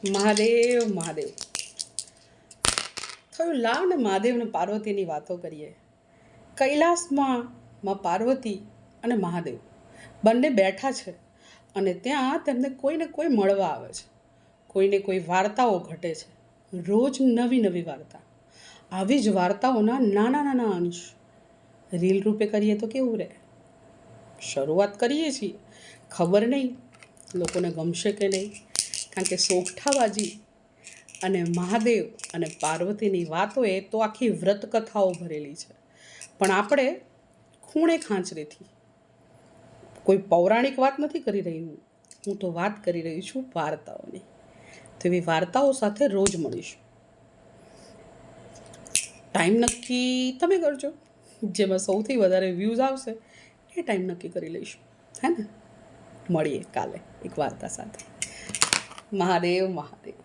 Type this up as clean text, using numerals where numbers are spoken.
મહાદેવ મહાદેવ થયું, લાવ ને મહાદેવ ને પાર્વતીની વાતો કરીએ. કૈલાસમાં માં પાર્વતી અને મહાદેવ બંને બેઠા છે અને ત્યાં તેમને કોઈને કોઈ મળવા આવે છે. કોઈને કોઈ વાર્તાઓ ઘટે છે, રોજ નવી નવી વાર્તા. આવી જ વાર્તાઓના નાના નાના અંશ રીલ રૂપે કરીએ તો કેવું રહે? શરૂઆત કરીએ છીએ, ખબર નહીં લોકોને ગમશે કે નહીં, કારણ કે સોગઠાબાજી અને મહાદેવ અને પાર્વતીની વાતોએ તો આખી વ્રત કથાઓ ભરેલી છે. પણ આપણે ખૂણે ખાંચરેથી કોઈ પૌરાણિક વાત નથી કરી રહી હું તો વાત કરી રહી છું વાર્તાઓની. તો એવી વાર્તાઓ સાથે રોજ મળીશું. ટાઈમ નક્કી તમે કરજો, જેમાં સૌથી વધારે વ્યૂઝ આવશે એ ટાઈમ નક્કી કરી લઈશું, હે ને? મળીએ કાલે એક વાર્તા સાથે. મહાદેવ મહાદેવ.